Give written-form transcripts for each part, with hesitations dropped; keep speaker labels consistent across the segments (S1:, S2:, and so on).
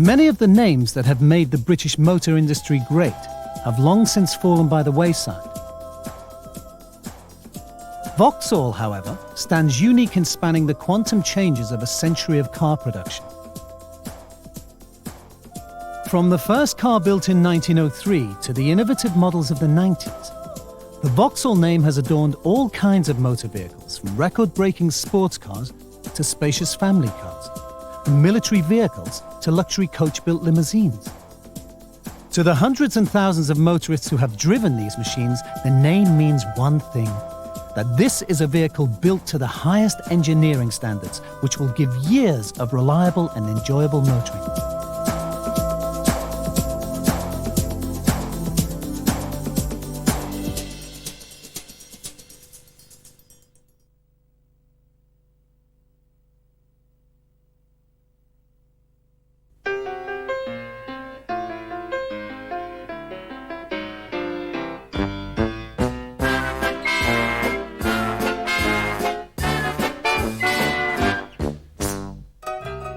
S1: Many of the names that have made the British motor industry great have long since fallen by the wayside. Vauxhall, however, stands unique in spanning the quantum changes of a century of car production. From the first car built in 1903 to the innovative models of the 90s, the Vauxhall name has adorned all kinds of motor vehicles, from record-breaking sports cars to spacious family cars, from military vehicles to luxury coach-built limousines. To the hundreds and thousands of motorists who have driven these machines, the name means one thing: that this is a vehicle built to the highest engineering standards, which will give years of reliable and enjoyable motoring.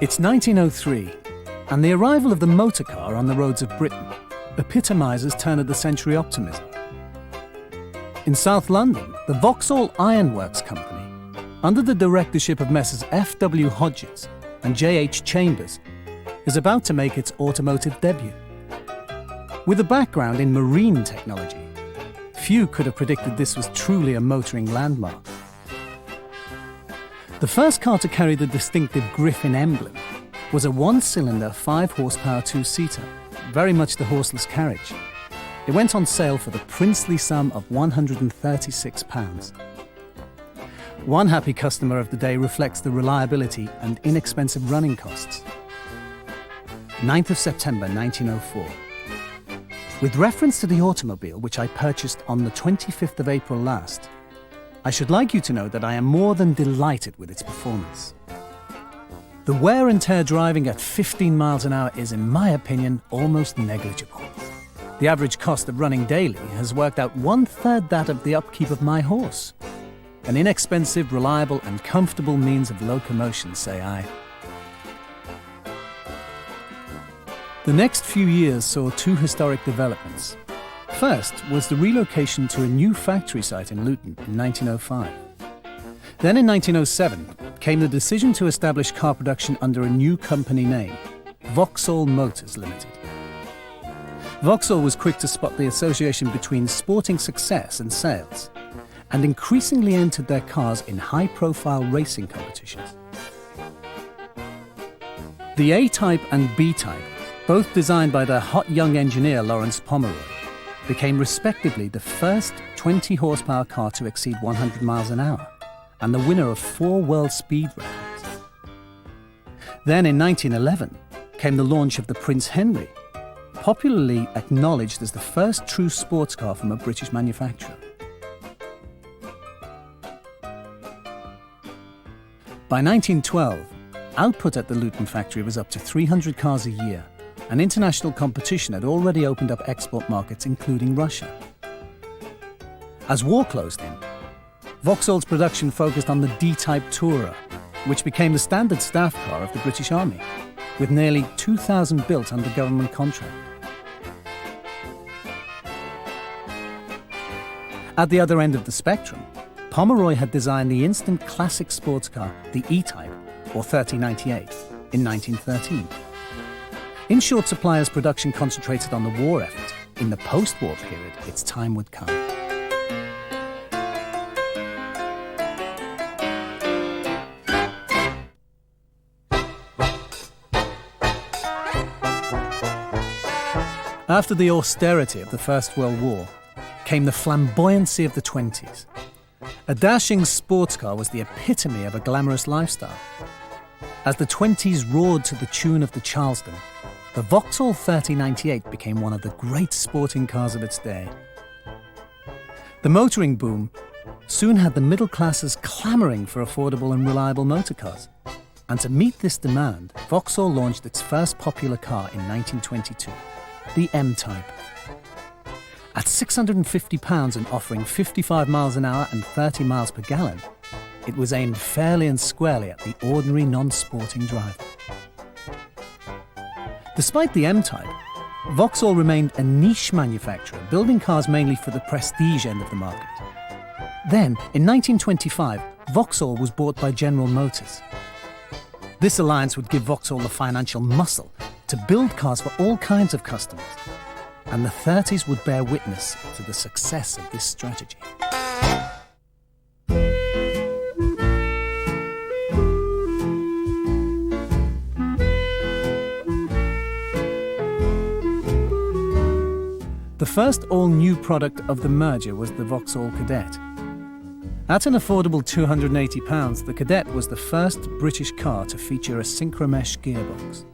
S1: It's 1903, and the arrival of the motor car on the roads of Britain epitomises turn-of-the-century optimism. In South London, the Vauxhall Ironworks Company, under the directorship of Messrs. F.W. Hodges and J.H. Chambers, is about to make its automotive debut. With a background in marine technology, few could have predicted this was truly a motoring landmark. The first car to carry the distinctive Griffin emblem was a one-cylinder, 5-horsepower two-seater, very much the horseless carriage. It went on sale for the princely sum of £136. One happy customer of the day reflects the reliability and inexpensive running costs. 9th of September 1904. With reference to the automobile, which I purchased on the 25th of April last, I should like you to know that I am more than delighted with its performance. The wear and tear driving at 15 miles an hour is, in my opinion, almost negligible. The average cost of running daily has worked out 1/3 that of the upkeep of my horse. An inexpensive, reliable and comfortable means of locomotion, say I. The next few years saw two historic developments. First was the relocation to a new factory site in Luton in 1905. Then in 1907 came the decision to establish car production under a new company name, Vauxhall Motors Limited. Vauxhall was quick to spot the association between sporting success and sales, and increasingly entered their cars in high-profile racing competitions. The A-Type and B-Type, both designed by their hot young engineer Lawrence Pomeroy, became respectively the first 20-horsepower car to exceed 100 miles an hour and the winner of 4 world speed records. Then in 1911 came the launch of the Prince Henry, popularly acknowledged as the first true sports car from a British manufacturer. By 1912, output at the Luton factory was up to 300 cars a year, and international competition had already opened up export markets, including Russia. As war closed in, Vauxhall's production focused on the D-Type Tourer, which became the standard staff car of the British Army, with nearly 2,000 built under government contract. At the other end of the spectrum, Pomeroy had designed the instant classic sports car, the E-Type, or 3098, in 1913. In short supply as production concentrated on the war effort, in the post-war period, its time would come. After the austerity of the First World War, came the flamboyancy of the 20s. A dashing sports car was the epitome of a glamorous lifestyle. As the 20s roared to the tune of the Charleston, the Vauxhall 3098 became one of the great sporting cars of its day. The motoring boom soon had the middle classes clamouring for affordable and reliable motor cars. And to meet this demand, Vauxhall launched its first popular car in 1922, the M-Type. At £650 and offering 55 miles an hour and 30 miles per gallon, it was aimed fairly and squarely at the ordinary non-sporting driver. Despite the M-Type, Vauxhall remained a niche manufacturer, building cars mainly for the prestige end of the market. Then, in 1925, Vauxhall was bought by General Motors. This alliance would give Vauxhall the financial muscle to build cars for all kinds of customers, and the 30s would bear witness to the success of this strategy. The first all-new product of the merger was the Vauxhall Cadet. At an affordable £280, the Cadet was the first British car to feature a synchromesh gearbox.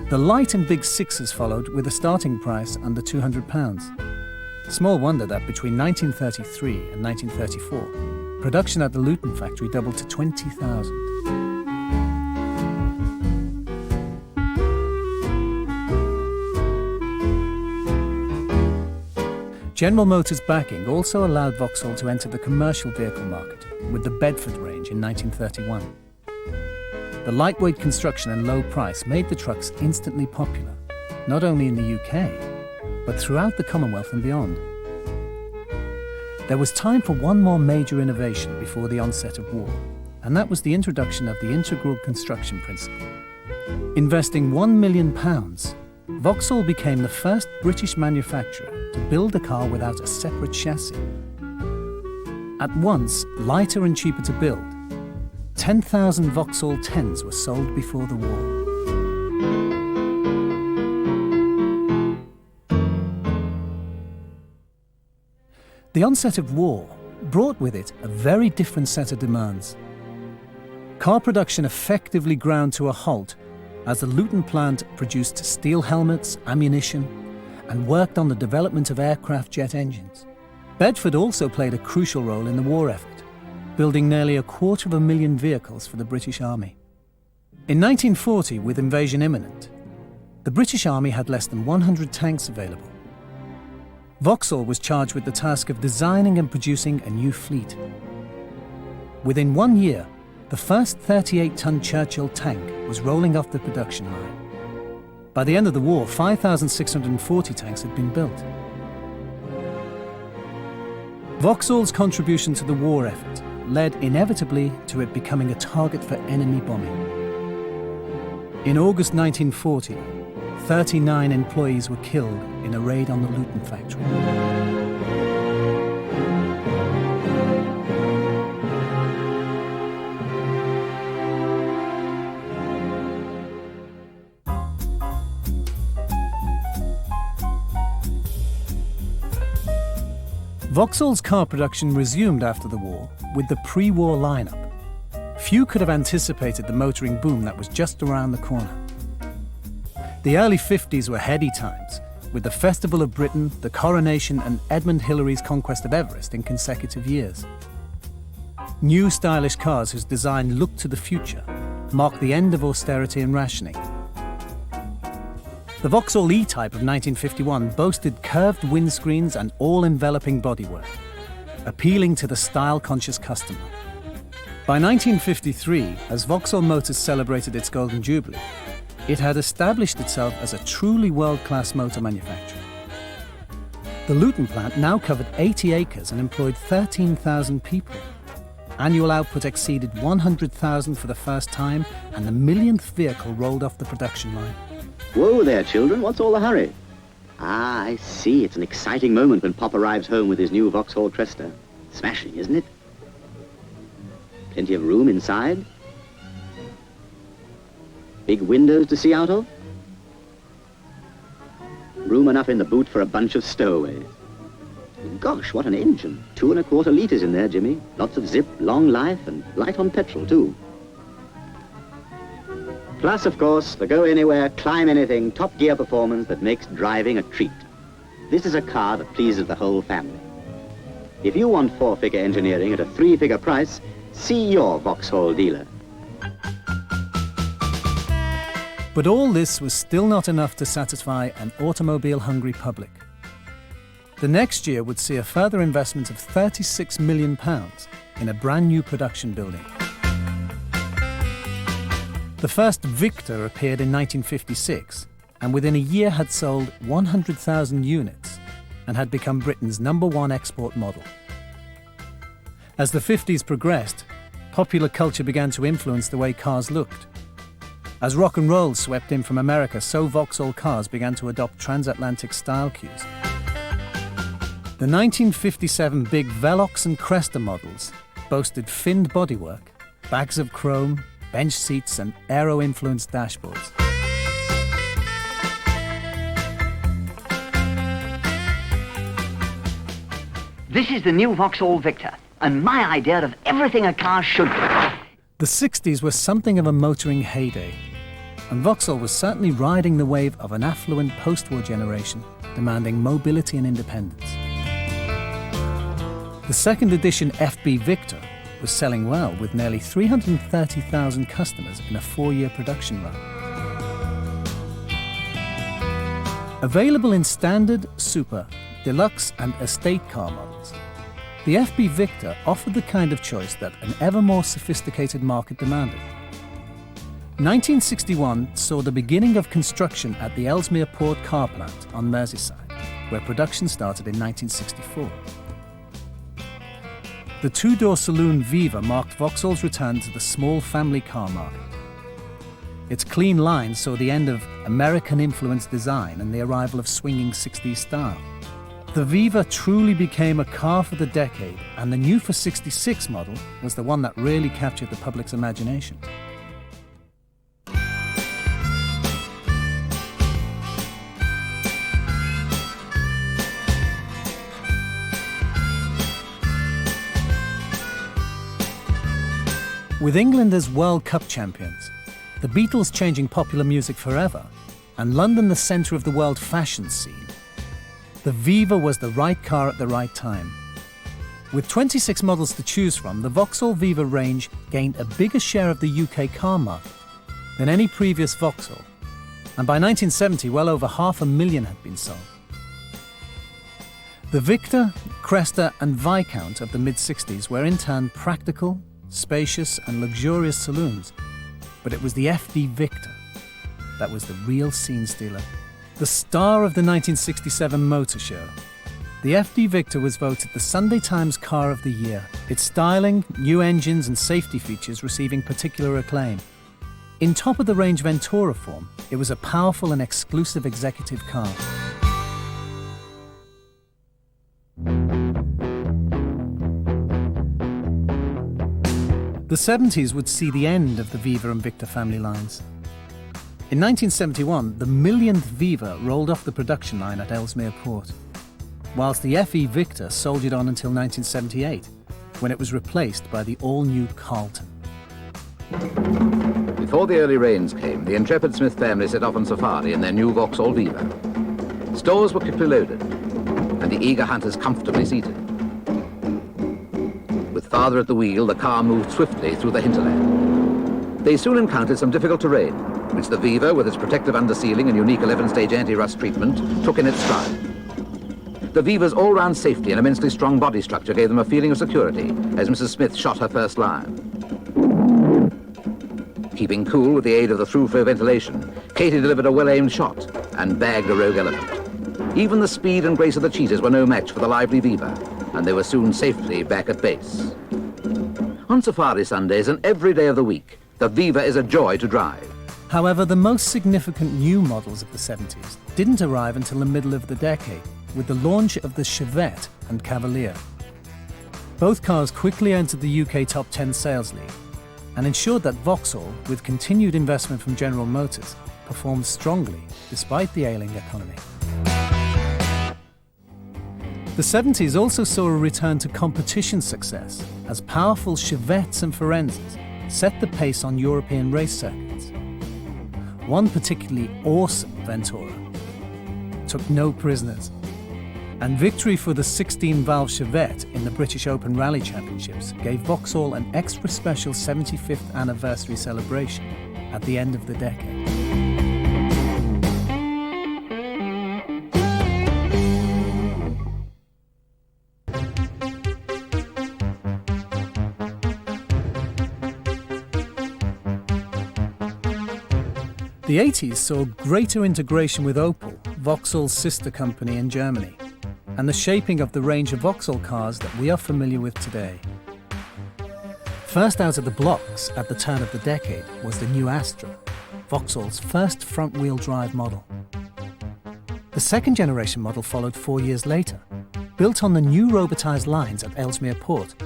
S1: The light and big sixes followed with a starting price under £200. Small wonder that between 1933 and 1934, production at the Luton factory doubled to 20,000. General Motors' backing also allowed Vauxhall to enter the commercial vehicle market with the Bedford range in 1931. The lightweight construction and low price made the trucks instantly popular, not only in the UK, but throughout the Commonwealth and beyond. There was time for one more major innovation before the onset of war, and that was the introduction of the integral construction principle. Investing £1 million, Vauxhall became the first British manufacturer to build a car without a separate chassis. At once lighter and cheaper to build, 10,000 Vauxhall 10s were sold before the war. The onset of war brought with it a very different set of demands. Car production effectively ground to a halt as the Luton plant produced steel helmets, ammunition, and worked on the development of aircraft jet engines. Bedford also played a crucial role in the war effort, building nearly 250,000 vehicles for the British Army. In 1940, with invasion imminent, the British Army had less than 100 tanks available. Vauxhall was charged with the task of designing and producing a new fleet. Within 1 year, the first 38-ton Churchill tank was rolling off the production line. By the end of the war, 5,640 tanks had been built. Vauxhall's contribution to the war effort led inevitably to it becoming a target for enemy bombing. In August 1940, 39 employees were killed in a raid on the Luton factory. Vauxhall's car production resumed after the war with the pre-war lineup. Few could have anticipated the motoring boom that was just around the corner. The early 50s were heady times, with the Festival of Britain, the Coronation, and Edmund Hillary's conquest of Everest in consecutive years. New stylish cars whose design looked to the future marked the end of austerity and rationing. The Vauxhall E-Type of 1951 boasted curved windscreens and all-enveloping bodywork, appealing to the style-conscious customer. By 1953, as Vauxhall Motors celebrated its Golden Jubilee, it had established itself as a truly world-class motor manufacturer. The Luton plant now covered 80 acres and employed 13,000 people. Annual output exceeded 100,000 for the first time, and the millionth vehicle rolled off the production line.
S2: Whoa there, children, what's all the hurry? Ah, I see, it's an exciting moment when Pop arrives home with his new Vauxhall Cresta. Smashing, isn't it? Plenty of room inside? Big windows to see out of? Room enough in the boot for a bunch of stowaways. Gosh, what an engine. 2¼ litres in there, Jimmy. Lots of zip, long life, and light on petrol, too. Plus, of course, the go-anywhere, climb-anything, top gear performance that makes driving a treat. This is a car that pleases the whole family. If you want 4-figure engineering at a 3-figure price, see your Vauxhall dealer.
S1: But all this was still not enough to satisfy an automobile-hungry public. The next year would see a further investment of £36 million in a brand new production building. The first Victor appeared in 1956 and within a year had sold 100,000 units and had become Britain's #1 export model. As the 50s progressed, popular culture began to influence the way cars looked. As rock and roll swept in from America, so Vauxhall cars began to adopt transatlantic style cues. The 1957 big Velox and Cresta models boasted finned bodywork, bags of chrome, bench seats and aero-influenced dashboards.
S3: This is the new Vauxhall Victor, and my idea of everything a car should be.
S1: The 60s were something of a motoring heyday, and Vauxhall was certainly riding the wave of an affluent post-war generation demanding mobility and independence. The second edition FB Victor was selling well, with nearly 330,000 customers in a 4-year production run. Available in standard, super, deluxe and estate car models, the FB Victor offered the kind of choice that an ever more sophisticated market demanded. 1961 saw the beginning of construction at the Ellesmere Port car plant on Merseyside, where production started in 1964. The two-door saloon Viva marked Vauxhall's return to the small family car market. Its clean line saw the end of American-influenced design and the arrival of swinging 60s style. The Viva truly became a car for the decade, and the new for 66 model was the one that really captured the public's imagination. With England as World Cup champions, the Beatles changing popular music forever, and London the centre of the world fashion scene, the Viva was the right car at the right time. With 26 models to choose from, the Vauxhall Viva range gained a bigger share of the UK car market than any previous Vauxhall, and by 1970 well over 500,000 had been sold. The Victor, Cresta and Viscount of the mid-60s were in turn practical, spacious and luxurious saloons, but it was the FD Victor that was the real scene stealer. The star of the 1967 Motor Show, the FD Victor was voted the Sunday Times Car of the Year, its styling, new engines and safety features receiving particular acclaim. In top-of-the-range Ventura form, it was a powerful and exclusive executive car. The 70s would see the end of the Viva and Victor family lines. In 1971, the millionth Viva rolled off the production line at Ellesmere Port, whilst the FE Victor soldiered on until 1978, when it was replaced by the all-new Carlton.
S4: Before the early rains came, the intrepid Smith family set off on safari in their new Vauxhall Viva. Stores were quickly loaded, and the eager hunters comfortably seated. With father at the wheel, the car moved swiftly through the hinterland. They soon encountered some difficult terrain, which the Viva, with its protective undersealing and unique 11-stage anti-rust treatment, took in its stride. The Viva's all-round safety and immensely strong body structure gave them a feeling of security as Mrs. Smith shot her first lion. Keeping cool with the aid of the through-flow ventilation, Katie delivered a well-aimed shot and bagged a rogue elephant. Even the speed and grace of the cheetahs were no match for the lively Viva, and they were soon safely back at base. On safari Sundays and every day of the week, the Viva is a joy to drive.
S1: However, the most significant new models of the 70s didn't arrive until the middle of the decade, with the launch of the Chevette and Cavalier. Both cars quickly entered the UK top 10 sales league and ensured that Vauxhall, with continued investment from General Motors, performed strongly despite the ailing economy. The 70s also saw a return to competition success as powerful Chevettes and Forenzas set the pace on European race circuits. One particularly awesome Ventura took no prisoners, and victory for the 16-valve Chevette in the British Open Rally Championships gave Vauxhall an extra special 75th anniversary celebration at the end of the decade. The 80s saw greater integration with Opel, Vauxhall's sister company in Germany, and the shaping of the range of Vauxhall cars that we are familiar with today. First out of the blocks at the turn of the decade was the new Astra, Vauxhall's first front-wheel drive model. The second generation model followed 4 years later, built on the new robotised lines at Ellesmere Port.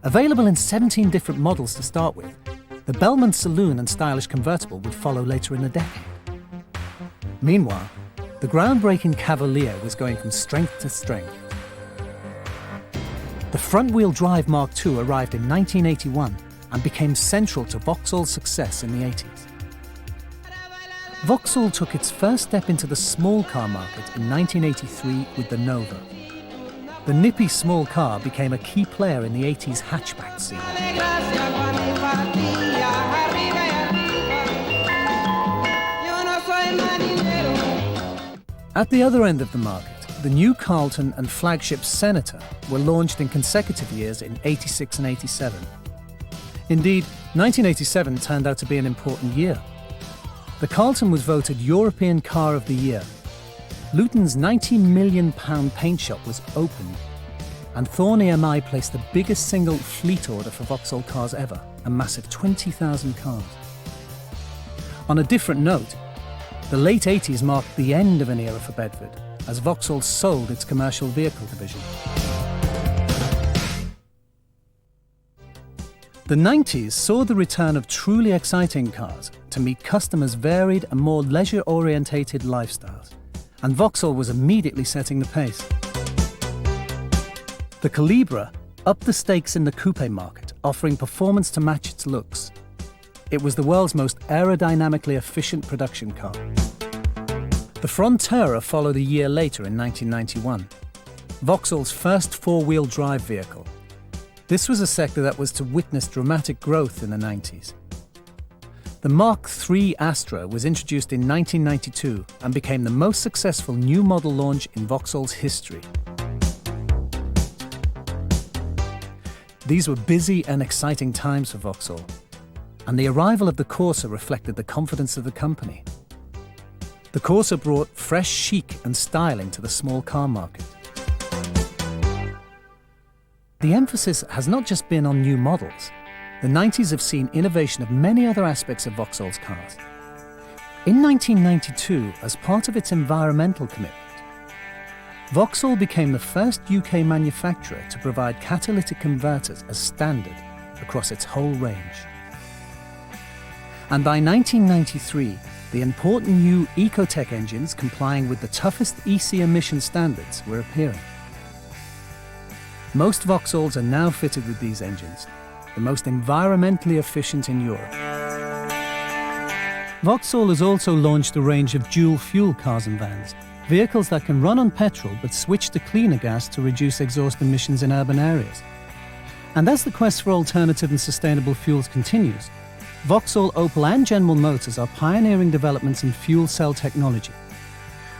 S1: Available in 17 different models to start with, the Bellman Saloon and stylish convertible would follow later in the decade. Meanwhile, the groundbreaking Cavalier was going from strength to strength. The front-wheel drive Mark II arrived in 1981 and became central to Vauxhall's success in the 80s. Vauxhall took its first step into the small car market in 1983 with the Nova. The nippy small car became a key player in the 80s hatchback scene. At the other end of the market, the new Carlton and flagship Senator were launched in consecutive years in 86 and 87. Indeed, 1987 turned out to be an important year. The Carlton was voted European Car of the Year. Luton's £90 million paint shop was opened, and Thorn EMI placed the biggest single fleet order for Vauxhall cars ever, a massive 20,000 cars. On a different note, the late 80s marked the end of an era for Bedford, as Vauxhall sold its commercial vehicle division. The 90s saw the return of truly exciting cars to meet customers' varied and more leisure-orientated lifestyles, and Vauxhall was immediately setting the pace. The Calibra upped the stakes in the coupe market, offering performance to match its looks. It was the world's most aerodynamically efficient production car. The Frontera followed a year later in 1991, Vauxhall's first four-wheel drive vehicle. This was a sector that was to witness dramatic growth in the 90s. The Mark III Astra was introduced in 1992 and became the most successful new model launch in Vauxhall's history. These were busy and exciting times for Vauxhall, and the arrival of the Corsa reflected the confidence of the company. The Corsa brought fresh chic and styling to the small car market. The emphasis has not just been on new models. The 90s have seen innovation of many other aspects of Vauxhall's cars. In 1992, as part of its environmental commitment, Vauxhall became the first UK manufacturer to provide catalytic converters as standard across its whole range. And by 1993, the important new Ecotec engines complying with the toughest EC emission standards were appearing. Most Vauxhalls are now fitted with these engines, the most environmentally efficient in Europe. Vauxhall has also launched a range of dual-fuel cars and vans, vehicles that can run on petrol but switch to cleaner gas to reduce exhaust emissions in urban areas. And as the quest for alternative and sustainable fuels continues, Vauxhall, Opel and General Motors are pioneering developments in fuel cell technology.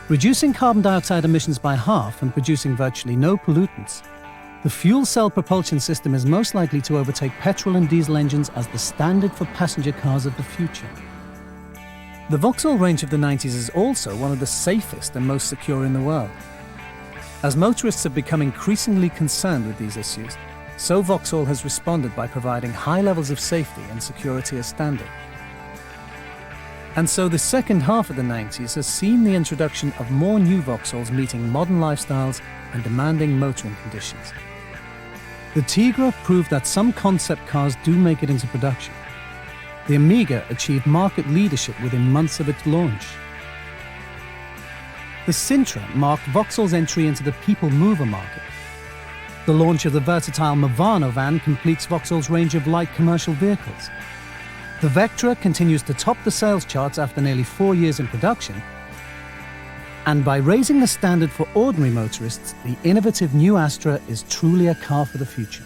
S1: Reducing carbon dioxide emissions by half and producing virtually no pollutants, the fuel cell propulsion system is most likely to overtake petrol and diesel engines as the standard for passenger cars of the future. The Vauxhall range of the 90s is also one of the safest and most secure in the world. As motorists have become increasingly concerned with these issues, so Vauxhall has responded by providing high levels of safety and security as standard. And so the second half of the 90s has seen the introduction of more new Vauxhalls meeting modern lifestyles and demanding motoring conditions. The Tigra proved that some concept cars do make it into production. The Amiga achieved market leadership within months of its launch. The Sintra marked Vauxhall's entry into the people mover market. The launch of the versatile Movano van completes Vauxhall's range of light commercial vehicles. The Vectra continues to top the sales charts after nearly 4 years in production. And by raising the standard for ordinary motorists, the innovative new Astra is truly a car for the future.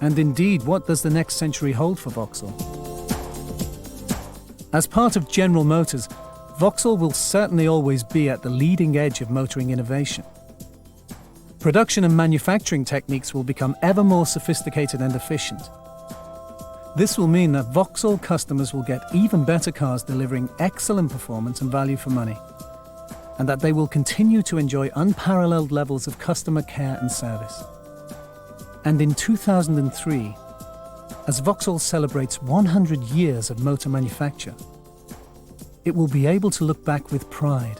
S1: And indeed, what does the next century hold for Vauxhall? As part of General Motors, Vauxhall will certainly always be at the leading edge of motoring innovation. Production and manufacturing techniques will become ever more sophisticated and efficient. This will mean that Vauxhall customers will get even better cars delivering excellent performance and value for money, and that they will continue to enjoy unparalleled levels of customer care and service. And in 2003, as Vauxhall celebrates 100 years of motor manufacture, it will be able to look back with pride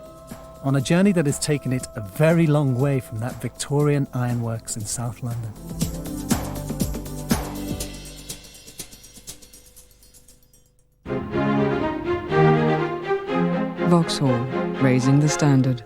S1: on a journey that has taken it a very long way from that Victorian ironworks in South London.
S5: Vauxhall, raising the standard.